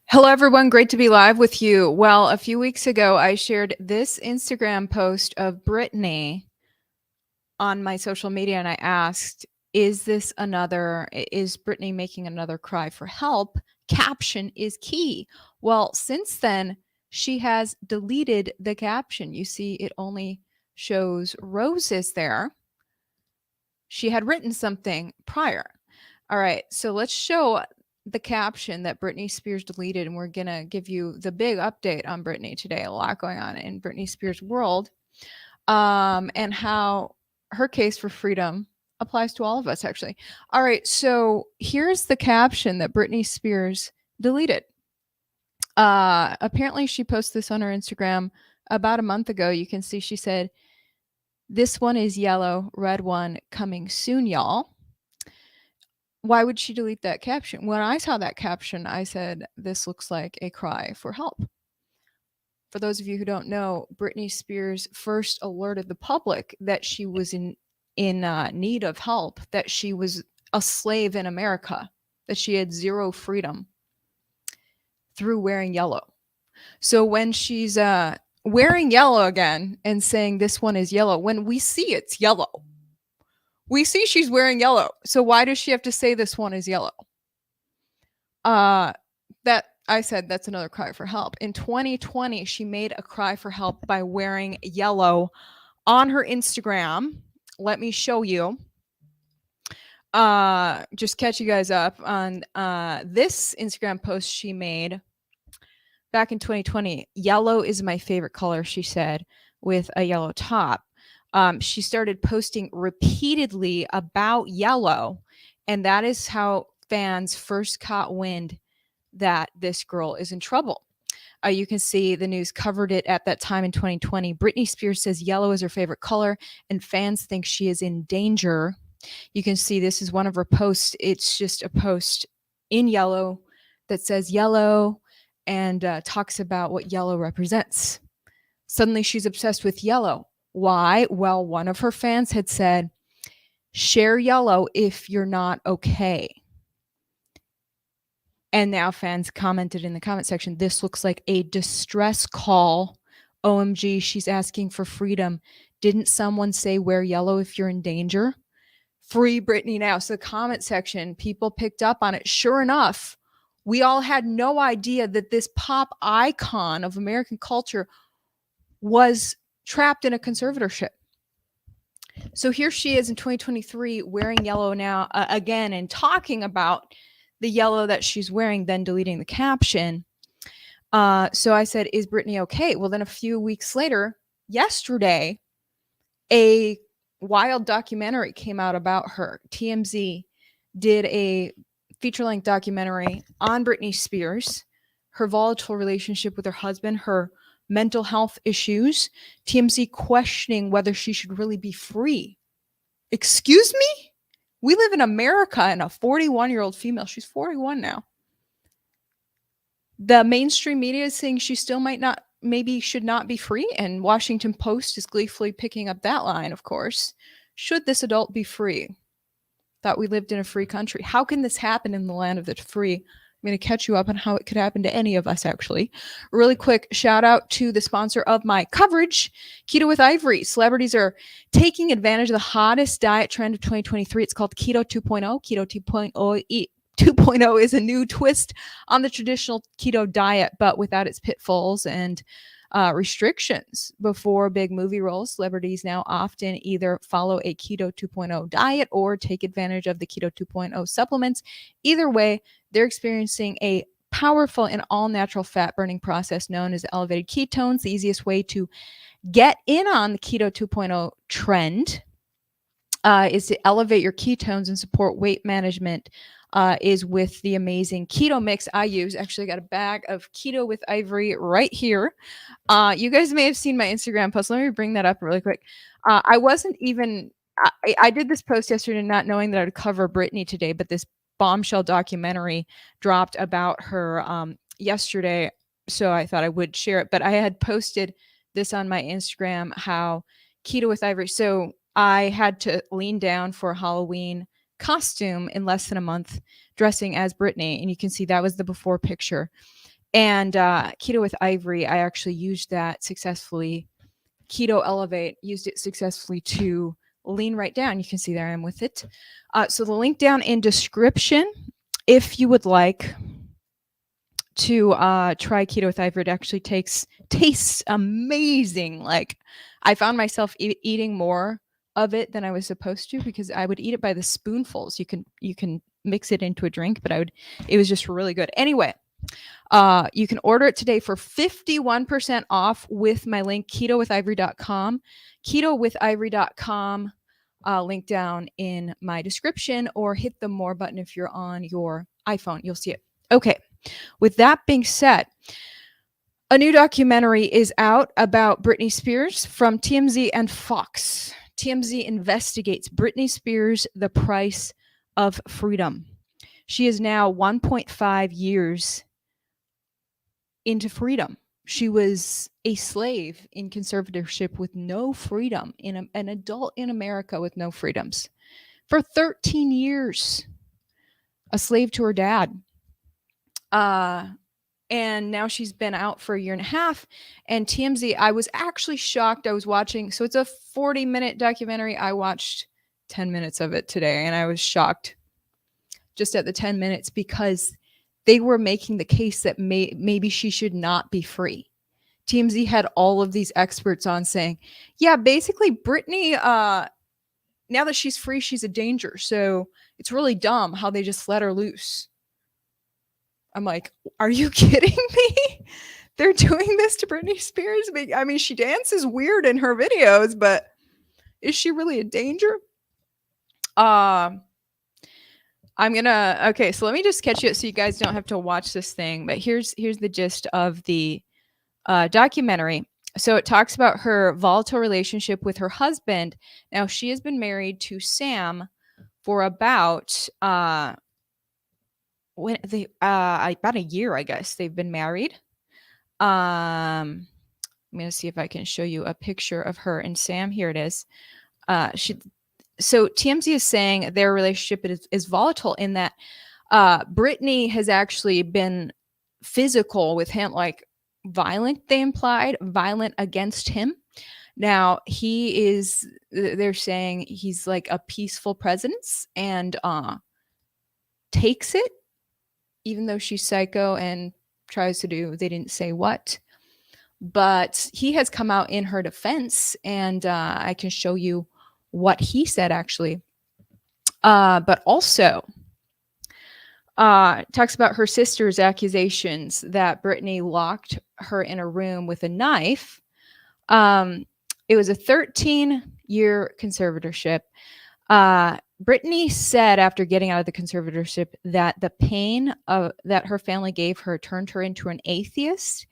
Hello, everyone. Great to be live with you. Well, a few weeks ago, I shared this Instagram post of Britney on my social media, and I asked, is Britney making another cry for help? Caption is key. Well, since then, she has deleted the caption. You see, it only shows roses there. She had written something prior. All right, so let's show the caption that Britney Spears deleted, and we're going to give you the big update on Britney today. A lot going on in Britney Spears' world, and how her case for freedom applies to all of us, actually. All right, so here's the caption that Britney Spears deleted. Apparently, she posted this on her Instagram about a month ago. You can see she said, "This one is yellow, red one coming soon, y'all." Why would she delete that caption? When I saw that caption, I said, this looks like a cry for help. For those of you who don't know, Britney Spears first alerted the public that she was in need of help, that she was a slave in America, that she had zero freedom through wearing yellow. So when she's wearing yellow again and saying this one is yellow, when we see it's yellow, we see she's wearing yellow. So why does she have to say this one is yellow? That I said that's another cry for help. In 2020, she made a cry for help by wearing yellow on her Instagram. Let me show you. Just catch you guys up on this Instagram post she made back in 2020. Yellow is my favorite color, she said, with a yellow top. She started posting repeatedly about yellow, and that is how fans first caught wind that this girl is in trouble. You can see the news covered it at that time in 2020. Britney Spears says yellow is her favorite color, and fans think she is in danger. You can see this is one of her posts. It's just a post in yellow that says yellow and talks about what yellow represents. Suddenly she's obsessed with yellow. Why? Well, one of her fans had said, share yellow if you're not okay. And now fans commented in the comment section, this looks like a distress call. OMG, she's asking for freedom. Didn't someone say wear yellow if you're in danger? Free Britney now. So the comment section, people picked up on it. Sure enough, we all had no idea that this pop icon of American culture was trapped in a conservatorship. So here she is in 2023 wearing yellow now again and talking about the yellow that she's wearing, then deleting the caption. So I said, is Britney okay? Well, then a few weeks later, yesterday, a wild documentary came out about her. TMZ did a feature-length documentary on Britney Spears, her volatile relationship with her husband, her mental health issues, TMZ questioning whether she should really be free. Excuse me? We live in America, and a 41-year-old female, she's 41 now. The mainstream media is saying she still maybe should not be free, and Washington Post is gleefully picking up that line, of course. Should this adult be free? Thought we lived in a free country. How can this happen in the land of the free? I'm going to catch you up on how it could happen to any of us, actually. Really quick shout out to the sponsor of my coverage, Keto with Ivory. Celebrities are taking advantage of the hottest diet trend of 2023. It's called Keto 2.0. Keto 2.0 is a new twist on the traditional keto diet, but without its pitfalls and restrictions. Before big movie roles, celebrities now often either follow a Keto 2.0 diet or take advantage of the Keto 2.0 supplements. Either way, they're experiencing a powerful and all-natural fat-burning process known as elevated ketones. The easiest way to get in on the Keto 2.0 trend is to elevate your ketones and support weight management is with the amazing keto mix I use. Actually, got a bag of Keto with Ivory right here. You guys may have seen my Instagram post. Let me bring that up really quick. I did this post yesterday not knowing that I would cover Britney today, but this bombshell documentary dropped about her yesterday, so I thought I would share it. But I had posted this on my Instagram, how Keto with Ivory. So I had to lean down for a Halloween costume in less than a month, dressing as Britney. And you can see that was the before picture. And Keto with Ivory, I actually used that successfully. Keto Elevate, used it successfully to lean right down. You can see there I am with it. So the link down in description, if you would like to try Keto with Ivory, it actually tastes amazing. Like, I found myself eating more of it than I was supposed to, because I would eat it by the spoonfuls. You can mix it into a drink, but it was just really good. Anyway, you can order it today for 51% off with my link, ketowithivory.com. Ketowithivory.com, link down in my description, or hit the more button if you're on your iPhone. You'll see it. Okay. With that being said, a new documentary is out about Britney Spears from TMZ and Fox. TMZ investigates Britney Spears, the price of freedom. She is now 1.5 years into freedom. She was a slave in conservatorship with no freedom, an adult in America with no freedoms. For 13 years, a slave to her dad. And now she's been out for a year and a half. And TMZ, I was actually shocked. I was watching, so it's a 40-minute documentary. I watched 10 minutes of it today, and I was shocked just at the 10 minutes, because they were making the case that maybe she should not be free. TMZ had all of these experts on saying, yeah, basically Britney, now that she's free, she's a danger. So it's really dumb how they just let her loose. I'm like, are you kidding me? They're doing this to Britney Spears? I mean, she dances weird in her videos, but is she really a danger? Okay, so let me just catch you so you guys don't have to watch this thing. But here's the gist of the documentary. So it talks about her volatile relationship with her husband. Now, she has been married to Sam for about about a year, I guess. They've been married. I'm gonna see if I can show you a picture of her and Sam. Here it is. So TMZ is saying their relationship is volatile, in that Britney has actually been physical with him, like violent, they implied, violent against him. Now, they're saying he's like a peaceful presence, and takes it, even though she's psycho and tries to do, they didn't say what. But he has come out in her defense, and I can show you what he said, actually. But also talks about her sister's accusations that Britney locked her in a room with a knife. It was a 13-year conservatorship. Britney said after getting out of the conservatorship that the pain that her family gave her turned her into an atheist,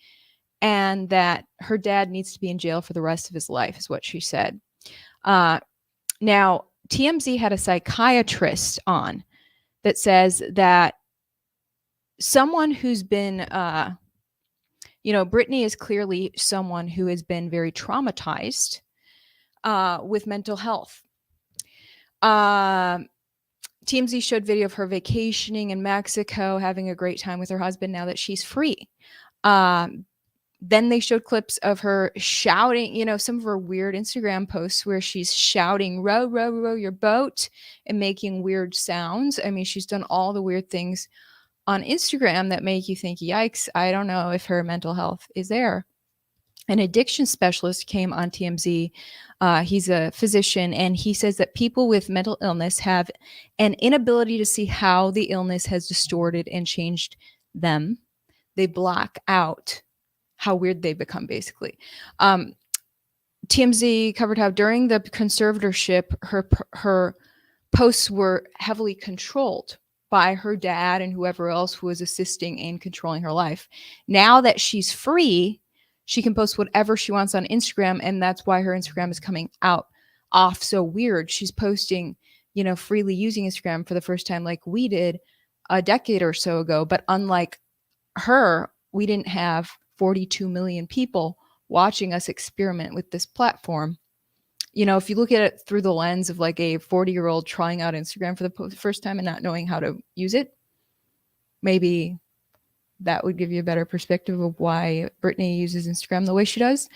and that her dad needs to be in jail for the rest of his life, is what she said. Now, TMZ had a psychiatrist on that says that someone who's been, Britney is clearly someone who has been very traumatized with mental health. TMZ showed video of her vacationing in Mexico, having a great time with her husband now that she's free. Then they showed clips of her shouting, some of her weird Instagram posts where she's shouting, row, row, row your boat, and making weird sounds. I mean, she's done all the weird things on Instagram that make you think, yikes, I don't know if her mental health is there. An addiction specialist came on TMZ. He's a physician, and he says that people with mental illness have an inability to see how the illness has distorted and changed them. They block out how weird they've become, basically. TMZ covered how during the conservatorship, her posts were heavily controlled by her dad and whoever else who was assisting in controlling her life. Now that she's free, she can post whatever she wants on Instagram, and that's why her Instagram is coming off so weird. She's posting, freely using Instagram for the first time, like we did a decade or so ago. But unlike her, we didn't have 42 million people watching us experiment with this platform. If you look at it through the lens of like a 40-year-old trying out Instagram for the first time and not knowing how to use it, maybe that would give you a better perspective of why Britney uses Instagram the way she does.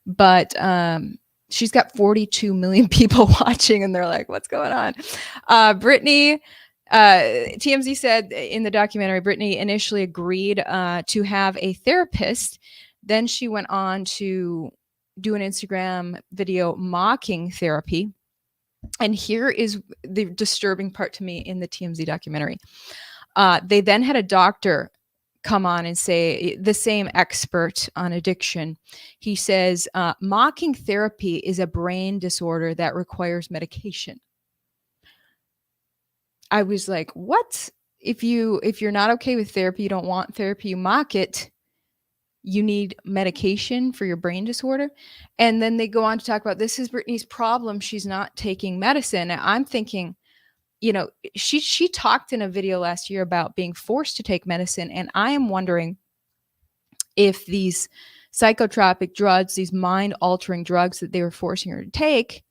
But she's got 42 million people watching, and they're like, what's going on? Britney, TMZ said in the documentary, Britney initially agreed to have a therapist. Then she went on to do an Instagram video mocking therapy. And here is the disturbing part to me in the TMZ documentary. They then had a doctor come on and say, the same expert on addiction. He says, mocking therapy is a brain disorder that requires medication. I was like, what? If you're not okay with therapy, you don't want therapy, you mock it, you need medication for your brain disorder. And then they go on to talk about, this is Britney's problem, she's not taking medicine. And I'm thinking, she talked in a video last year about being forced to take medicine, and I am wondering if these psychotropic drugs, these mind altering drugs that they were forcing her to take,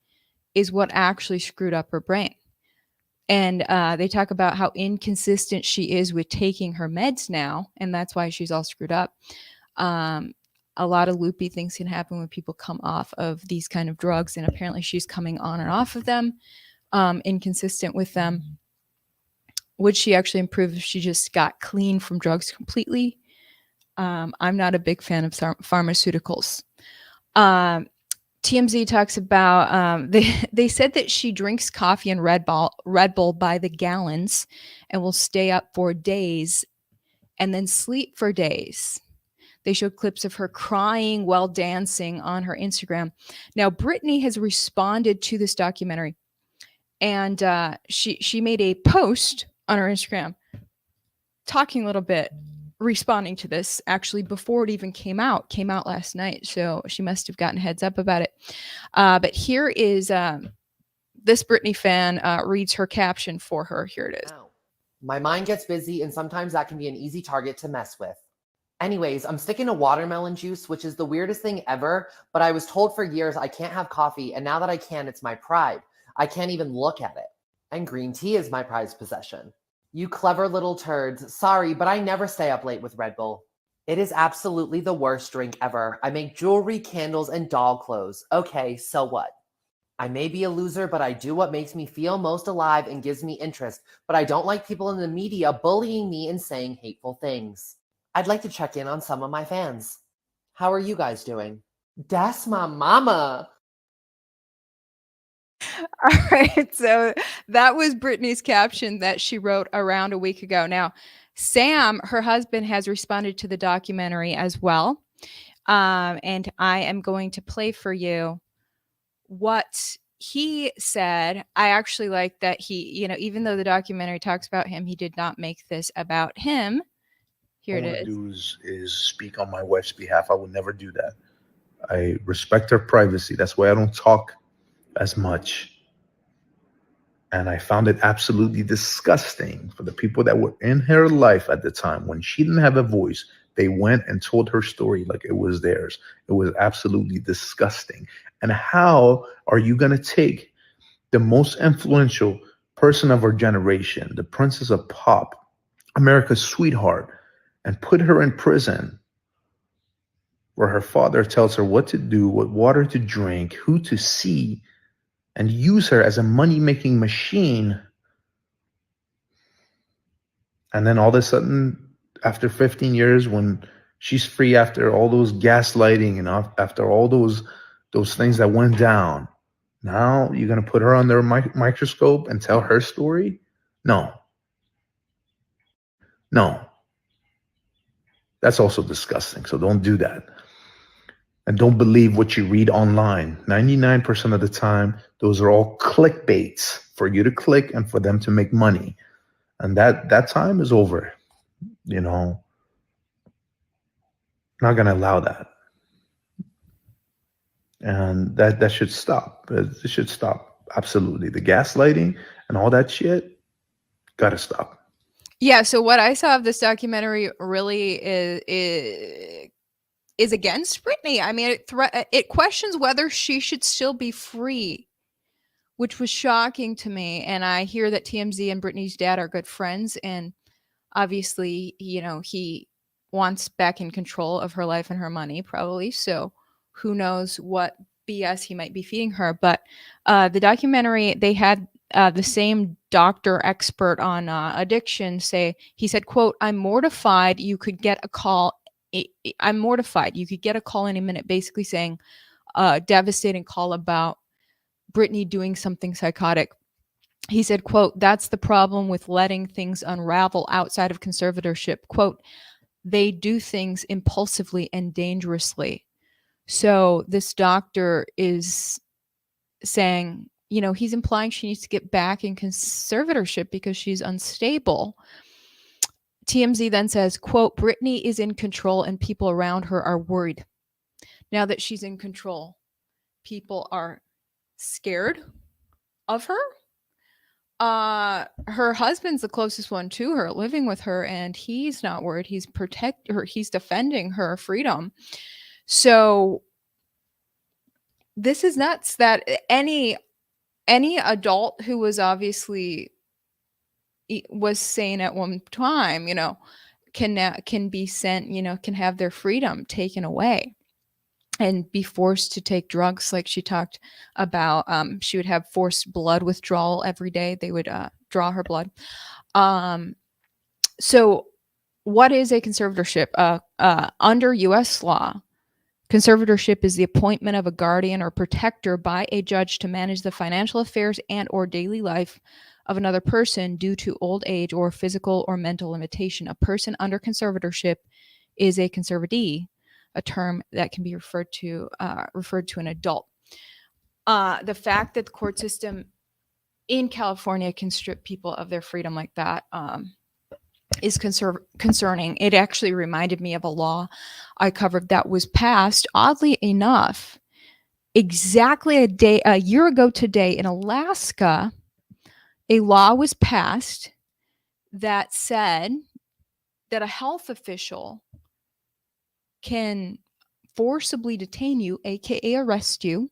is what actually screwed up her brain. And they talk about how inconsistent she is with taking her meds now, and that's why she's all screwed up. A lot of loopy things can happen when people come off of these kind of drugs, and apparently she's coming on and off of them, inconsistent with them. Would she actually improve if she just got clean from drugs completely? I'm not a big fan of pharmaceuticals. TMZ talks about, they said that she drinks coffee and Red Bull by the gallons and will stay up for days and then sleep for days. They showed clips of her crying while dancing on her Instagram. Now, Britney has responded to this documentary, and she made a post on her Instagram talking a little bit, responding to this actually before it even came out last night. So she must have gotten heads up about it. But here is this Britney fan reads her caption for her. Here it is. My mind gets busy, and sometimes that can be an easy target to mess with. Anyways, I'm sticking to watermelon juice, which is the weirdest thing ever, but I was told for years I can't have coffee, and now that I can, it's my pride. I can't even look at it. And green tea is my prized possession. You clever little turds. Sorry, but I never stay up late with Red Bull. It is absolutely the worst drink ever. I make jewelry, candles, and doll clothes. Okay, so what? I may be a loser, but I do what makes me feel most alive and gives me interest, but I don't like people in the media bullying me and saying hateful things. I'd like to check in on some of my fans. How are you guys doing? That's my mama. All right. So that was Britney's caption that she wrote around a week ago. Now, Sam, her husband, has responded to the documentary as well. And I am going to play for you what he said. I actually like that he, even though the documentary talks about him, he did not make this about him. Here it is. Do is speak on my wife's behalf. I would never do that. I respect her privacy. That's why I don't talk as much. And I found it absolutely disgusting for the people that were in her life at the time when she didn't have a voice. They went and told her story like it was theirs. It was absolutely disgusting. And how are you going to take the most influential person of our generation, the princess of pop, America's sweetheart, and put her in prison where her father tells her what to do, what water to drink, who to see, and use her as a money-making machine? And then all of a sudden, after 15 years, when she's free, after all those gaslighting and after all those things that went down, now you're going to put her under a microscope and tell her story? No. That's also disgusting. So don't do that. And don't believe what you read online. 99% of the time, those are all clickbaits for you to click and for them to make money. And that time is over. Not going to allow that. And that should stop. It should stop. Absolutely. The gaslighting and all that shit, got to stop. Yeah, so what I saw of this documentary really is against Britney. I mean, it questions whether she should still be free, which was shocking to me. And I hear that TMZ and Britney's dad are good friends, and obviously, he wants back in control of her life and her money, probably. So who knows what BS he might be feeding her. But the documentary, they had the same doctor expert on addiction say, he said, quote, I'm mortified you could get a call. I'm mortified you could get a call any minute, basically saying a devastating call about Britney doing something psychotic. He said, quote, that's the problem with letting things unravel outside of conservatorship. Quote, they do things impulsively and dangerously. So this doctor is saying, you know, he's implying she needs to get back in conservatorship because she's unstable. TMZ then says, quote, Britney is in control and people around her are worried. Now that she's in control, people are scared of her. Her husband's the closest one to her, living with her, and he's not worried. He's protect her. He's defending her freedom. So this is nuts that any adult who was obviously was sane at one time, you know, can be sent, you know, can have their freedom taken away and be forced to take drugs. Like she talked about, she would have forced blood withdrawal every day. They would draw her blood. So what is a conservatorship? Under US law, conservatorship is the appointment of a guardian or protector by a judge to manage the financial affairs and or daily life of another person due to old age or physical or mental limitation. A person under conservatorship is a conservatee, a term that can be referred to an adult. The fact that the court system in California can strip people of their freedom like that is concerning. It actually reminded me of a law I covered that was passed, oddly enough, exactly a year ago today in Alaska. A law was passed that said that a health official can forcibly detain you, aka arrest you,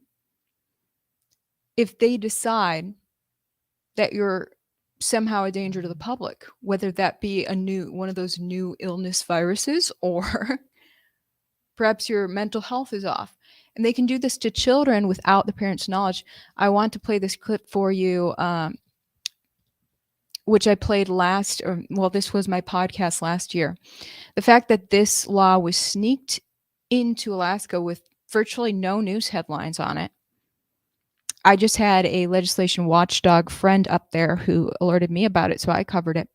if they decide that you're somehow a danger to the public, whether that be one of those new illness viruses or perhaps your mental health is off. And they can do this to children without the parents' knowledge. I want to play this clip for you, which I played this was my podcast last year. The fact that this law was sneaked into Alaska with virtually no news headlines on it. I just had a legislation watchdog friend up there who alerted me about it, so I covered it.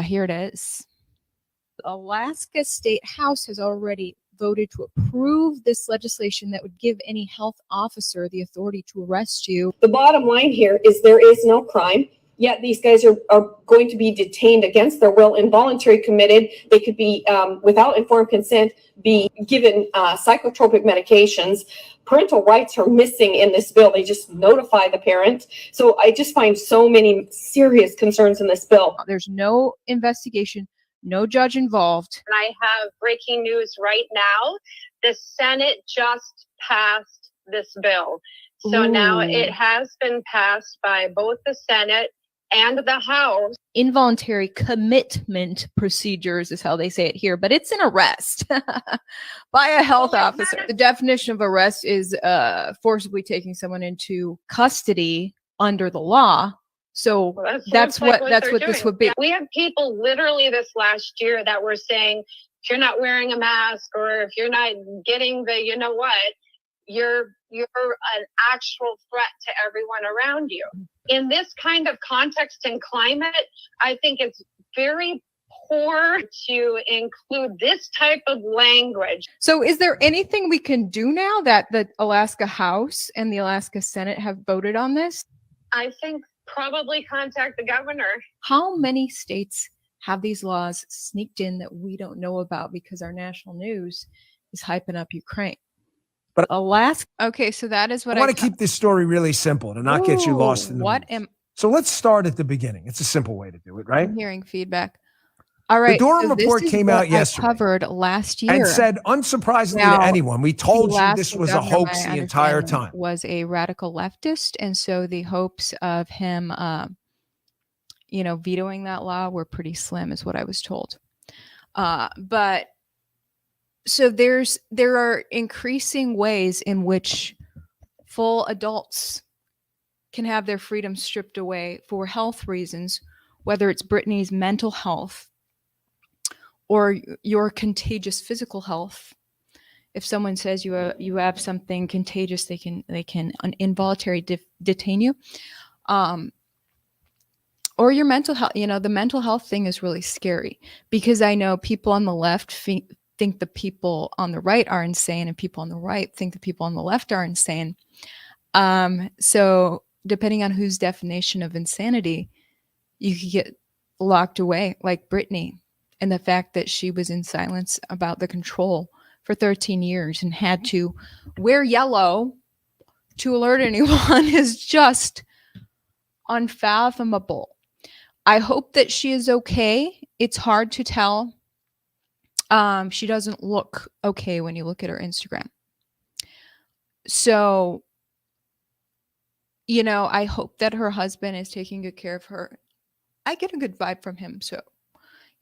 Here it is. Alaska State House has already voted to approve this legislation that would give any health officer the authority to arrest you. The bottom line here is there is no crime, yet these guys are going to be detained against their will, involuntary committed. They could be, without informed consent, be given psychotropic medications. Parental rights are missing in this bill. They just notify the parent. So I just find so many serious concerns in this bill. There's no investigation, no judge involved. And I have breaking news right now. The Senate just passed this bill. So now it has been passed by both the Senate and the House. Involuntary commitment procedures is how they say it here, but it's an arrest by a health officer. The definition of arrest is forcibly taking someone into custody under the law. So that's what this would be. Yeah, we have people literally this last year that were saying, if you're not wearing a mask or if you're not getting the, you know what, you're an actual threat to everyone around you. In this kind of context and climate, I think it's very poor to include this type of language. So is there anything we can do now that the Alaska House and the Alaska Senate have voted on this? I think probably contact the governor. How many states have these laws sneaked in that we don't know about because our national news is hyping up Ukraine? But Alaska. Okay, so that is what I want to keep this story really simple to not get you lost in the weeds. So let's start at the beginning. It's a simple way to do it, right? I'm hearing feedback. All right. The Durham report came out yesterday. Covered last year and said, unsurprisingly to anyone, we told you this was a hoax the entire time. Was a radical leftist, and so the hopes of him, vetoing that law were pretty slim, is what I was told. But So there are increasing ways in which full adults can have their freedom stripped away for health reasons, whether it's Britney's mental health or your contagious physical health. If someone says you have something contagious, they can involuntary detain you. Or your mental health. The mental health thing is really scary because I know people on the left think the people on the right are insane, and people on the right think the people on the left are insane. So depending on whose definition of insanity, you could get locked away, like Britney, and the fact that she was in silence about the control for 13 years and had to wear yellow to alert anyone is just unfathomable. I hope that she is okay. It's hard to tell. She doesn't look okay when you look at her Instagram. So, I hope that her husband is taking good care of her. I get a good vibe from him. So,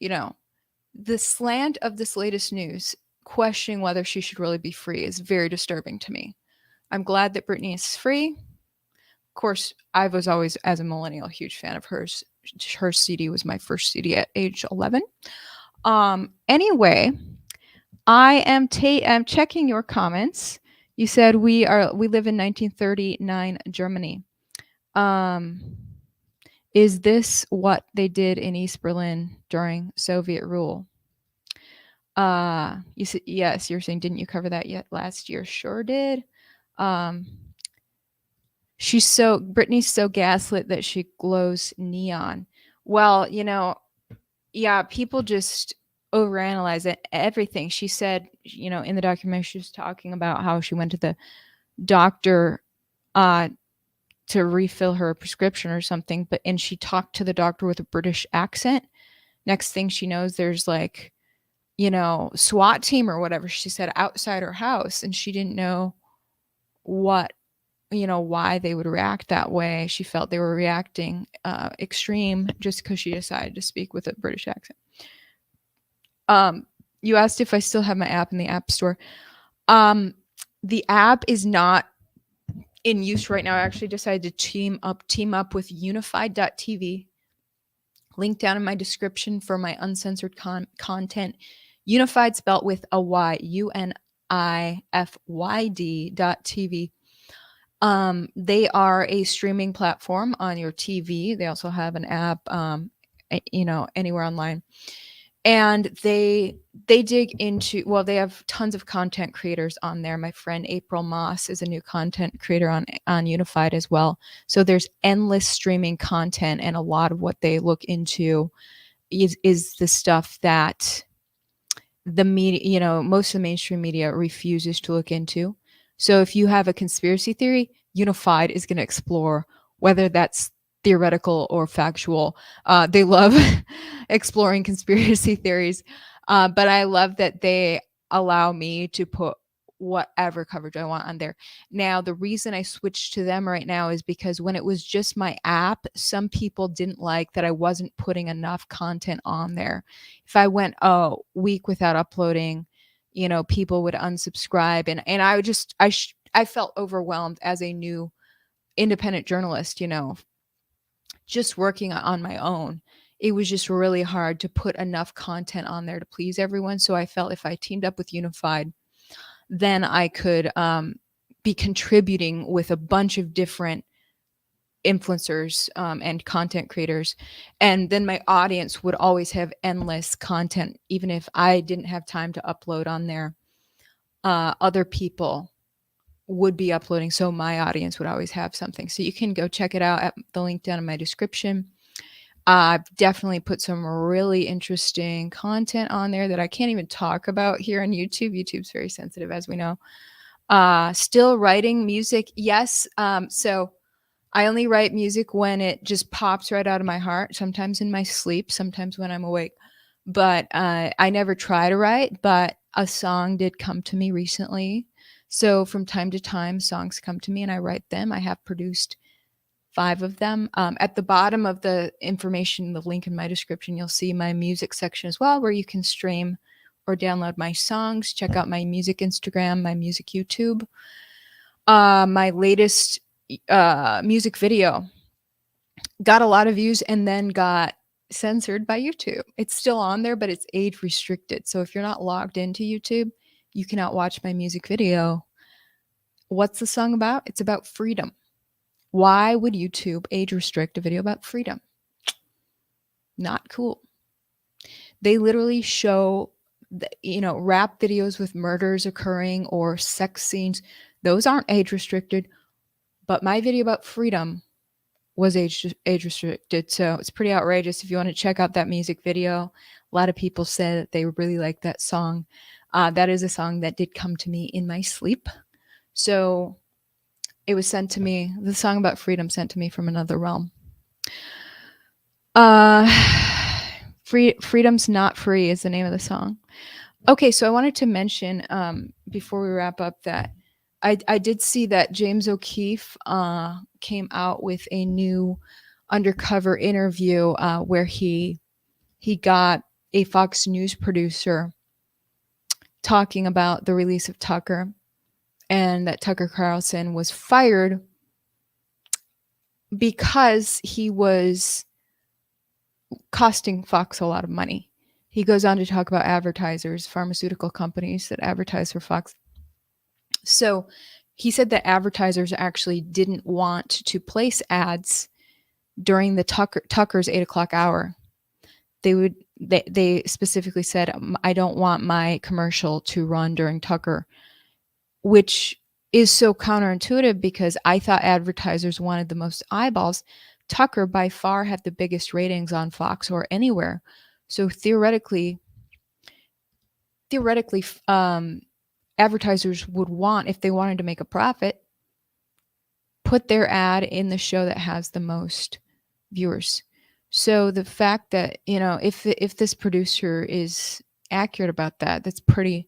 the slant of this latest news, questioning whether she should really be free, is very disturbing to me. I'm glad that Britney is free. Of course, I was always, as a millennial, a huge fan of hers. Her CD was my first CD at age 11. Anyway, I'm checking your comments. You said we live in 1939 Germany. Is this what they did in East Berlin during Soviet rule? You said yes. You're saying, didn't you cover that yet last year? Sure did. Britney's so gaslit that she glows neon. Well, yeah, people just overanalyze everything. She said, in the documentary, she was talking about how she went to the doctor to refill her prescription or something, and she talked to the doctor with a British accent. Next thing she knows, there's SWAT team or whatever she said outside her house, and she didn't know why they would react that way. She felt they were reacting extreme just because she decided to speak with a British accent. You asked if I still have my app in the App Store. The app is not in use right now. I actually decided to team up with Unified.tv. Link down in my description for my uncensored content. Unified spelt with a Y, UNIFYD.tv. They are a streaming platform on your TV. They also have an app, anywhere online. And they dig into, they have tons of content creators on there. My friend April Moss is a new content creator on Unified as well. So there's endless streaming content, and a lot of what they look into is the stuff that the media, most of the mainstream media refuses to look into. So if you have a conspiracy theory, Unified is going to explore whether that's theoretical or factual. They love exploring conspiracy theories, but I love that they allow me to put whatever coverage I want on there. Now, the reason I switched to them right now is because when it was just my app, some people didn't like that I wasn't putting enough content on there. If I went a week without uploading, people would unsubscribe, and I felt overwhelmed as a new independent journalist, just working on my own. It was just really hard to put enough content on there to please everyone. So I felt if I teamed up with Unified, then I could be contributing with a bunch of different influencers and content creators. And then my audience would always have endless content. Even if I didn't have time to upload on there, other people would be uploading. So my audience would always have something. So you can go check it out at the link down in my description. I've definitely put some really interesting content on there that I can't even talk about here on YouTube. YouTube's very sensitive, as we know. Still writing music. Yes. So I only write music when it just pops right out of my heart, sometimes in my sleep, sometimes when I'm awake. But I never try to write, but a song did come to me recently. So from time to time, songs come to me and I write them. I have produced 5 of them. At the bottom of the information, the link in my description, you'll see my music section as well, where you can stream or download my songs, check out my music Instagram, my music YouTube. My latest music video got a lot of views and then got censored by YouTube. It's still on there, but it's age restricted. So if you're not logged into YouTube, you cannot watch my music video. What's the song about? It's about freedom. Why would YouTube age restrict a video about freedom? Not cool. They literally show, rap videos with murders occurring or sex scenes. Those aren't age restricted, but my video about freedom was age restricted. So it's pretty outrageous. If you want to check out that music video, a lot of people said that they really liked that song. That is a song that did come to me in my sleep. So it was sent to me, the song about freedom sent to me from another realm. Freedom's Not Free is the name of the song. Okay, so I wanted to mention before we wrap up that I did see that James O'Keefe came out with a new undercover interview where he got a Fox News producer talking about the release of Tucker, and that Tucker Carlson was fired because he was costing Fox a lot of money. He goes on to talk about advertisers, pharmaceutical companies that advertise for Fox. So he said that advertisers actually didn't want to place ads during the Tucker's 8 o'clock hour. They specifically said, I don't want my commercial to run during Tucker, which is so counterintuitive because I thought advertisers wanted the most eyeballs. Tucker by far had the biggest ratings on Fox or anywhere. So theoretically, advertisers would want, if they wanted to make a profit, put their ad in the show that has the most viewers. So the fact that, if this producer is accurate about that, that's pretty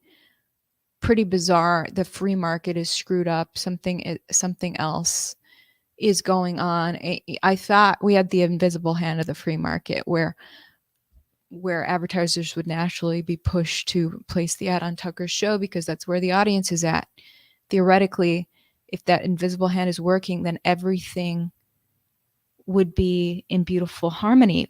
bizarre. The free market is screwed up. Something else is going on. I thought we had the invisible hand of the free market where advertisers would naturally be pushed to place the ad on Tucker's show because that's where the audience is at. Theoretically, if that invisible hand is working, then everything would be in beautiful harmony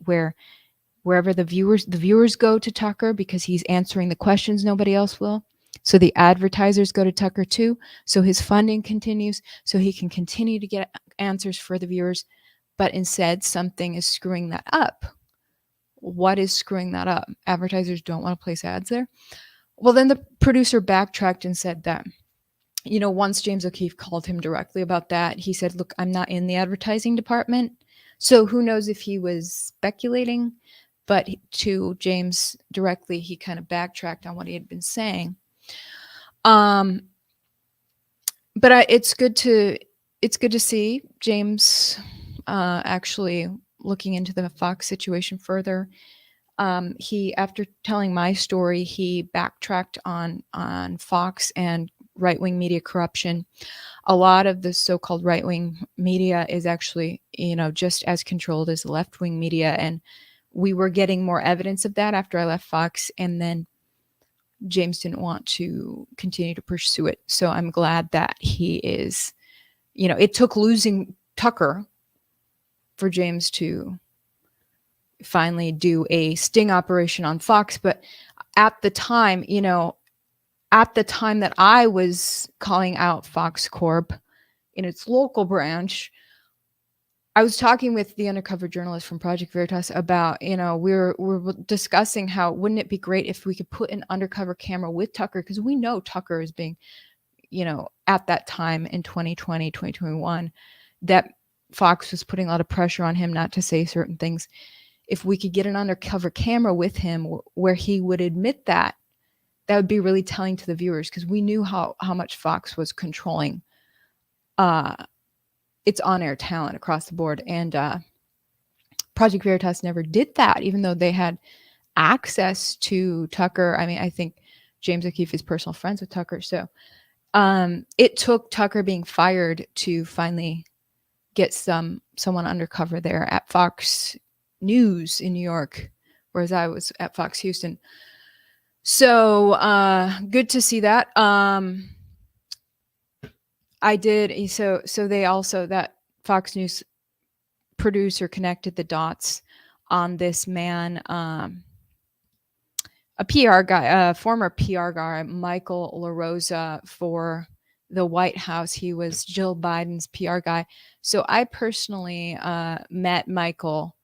wherever the viewers go to Tucker because he's answering the questions nobody else will. So the advertisers go to Tucker too. So his funding continues so he can continue to get answers for the viewers. But instead, something is screwing that up. What is screwing that up? Advertisers don't want to place ads there. Well, then the producer backtracked and said that, once James O'Keefe called him directly about that, he said, look, I'm not in the advertising department. So who knows if he was speculating, but to James directly, he kind of backtracked on what he had been saying. But it's good to see James actually looking into the Fox situation further. He, after telling my story, he backtracked on Fox and right-wing media corruption. A lot of the so-called right-wing media is actually, just as controlled as the left-wing media. And we were getting more evidence of that after I left Fox. And then James didn't want to continue to pursue it. So I'm glad that he is, it took losing Tucker for James to finally do a sting operation on Fox. But at the time, that I was calling out Fox Corp in its local branch, I was talking with the undercover journalist from Project Veritas about, we're discussing how wouldn't it be great if we could put an undercover camera with Tucker, because we know Tucker is being, at that time in 2020, 2021, that Fox was putting a lot of pressure on him not to say certain things. If we could get an undercover camera with him where he would admit that would be really telling to the viewers, because we knew how much Fox was controlling its on-air talent across the board. And Project Veritas never did that, even though they had access to Tucker. I mean, I think James O'Keefe is personal friends with Tucker. So it took Tucker being fired to finally get someone undercover there at Fox News in New York, whereas I was at Fox Houston. So good to see that. I did. So they also, that Fox News producer connected the dots on this man, a PR guy, a former PR guy, Michael LaRosa, for the White House. He was Jill Biden's PR guy. So I personally met Michael,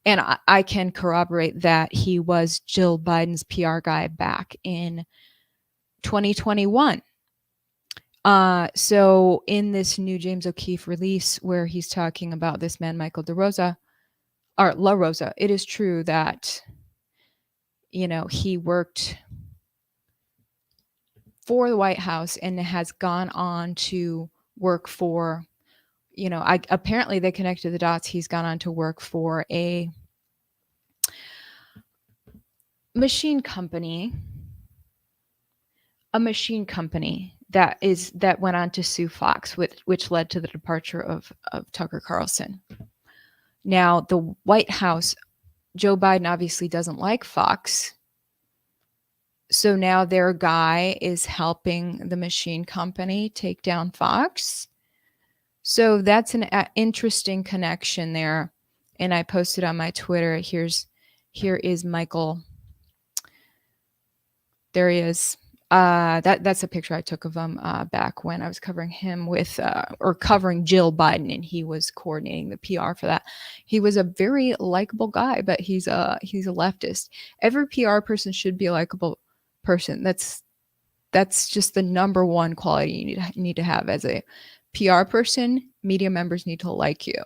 and I can corroborate that he was Jill Biden's PR guy back in 2021. So in this new James O'Keefe release, where he's talking about this man, Michael LaRosa, it is true that, you know, he worked for the White House and has gone on to work for, you know, apparently they connected the dots. He's gone on to work for a machine company that went on to sue Fox, which led to the departure of Tucker Carlson. Now, the White House, Joe Biden obviously doesn't like Fox. So now their guy is helping the machine company take down Fox. So that's an interesting connection there. And I posted on my Twitter. Here is Michael. There he is. That's a picture I took of him back when I was covering him or covering Jill Biden, and he was coordinating the PR for that. He was a very likable guy, but he's a leftist. Every PR person should be a likable person. That's just the number one quality you need to have as a PR person. Media members need to like you,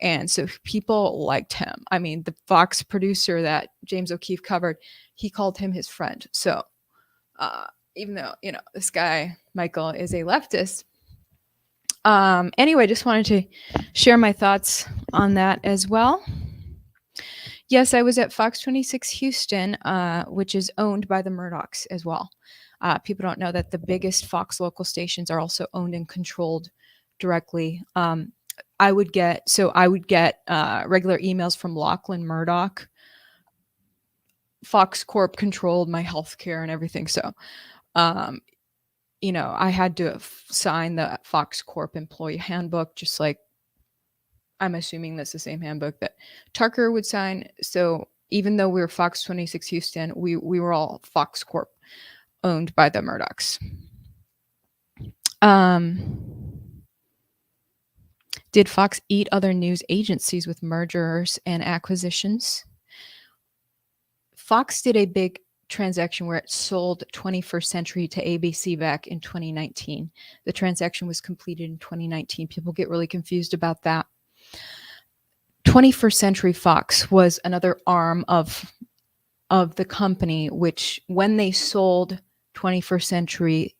and so people liked him. I mean, the Fox producer that James O'Keefe covered, he called him his friend. So even though, you know, this guy Michael is a leftist. Anyway, just wanted to share my thoughts on that as well. Yes, I was at Fox 26 Houston, which is owned by the Murdochs as well. People don't know that the biggest Fox local stations are also owned and controlled directly. I would get regular emails from Lachlan Murdoch. Fox Corp controlled my healthcare and everything. So, you know, I had to sign the Fox Corp employee handbook, just like I'm assuming that's the same handbook that Tucker would sign. So even though we were Fox 26 Houston, we were all Fox Corp, owned by the Murdochs. Did Fox eat other news agencies with mergers and acquisitions? Fox did a big transaction where it sold 21st Century to ABC back in 2019. The transaction was completed in 2019. People get really confused about that. 21st Century Fox was another arm of the company, which when they sold 21st Century,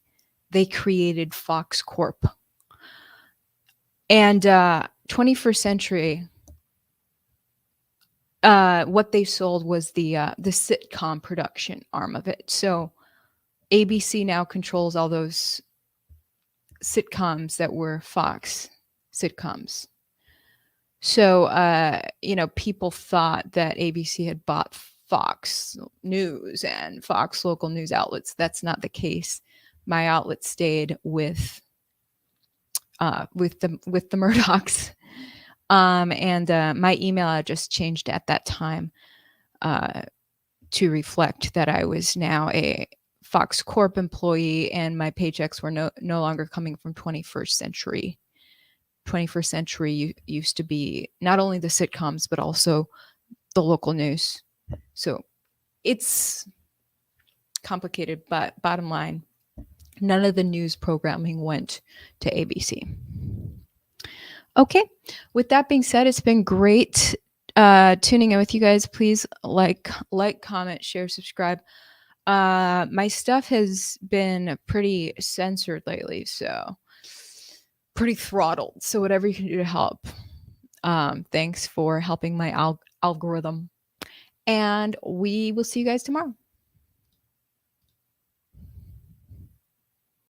they created Fox Corp. And 21st Century, what they sold was the sitcom production arm of it. So ABC now controls all those sitcoms that were Fox sitcoms. So, you know, people thought that ABC had bought Fox News and Fox local news outlets. That's not the case. My outlet stayed with the Murdochs. And my email address changed at that time to reflect that I was now a Fox Corp employee, and my paychecks were no longer coming from 21st Century. 21st Century used to be not only the sitcoms, but also the local news. So it's complicated, but bottom line, none of the news programming went to ABC. Okay, with that being said, it's been great tuning in with you guys. Please like, comment, share, subscribe. My stuff has been pretty censored lately, so pretty throttled. So whatever you can do to help. Thanks for helping my algorithm. And we will see you guys tomorrow.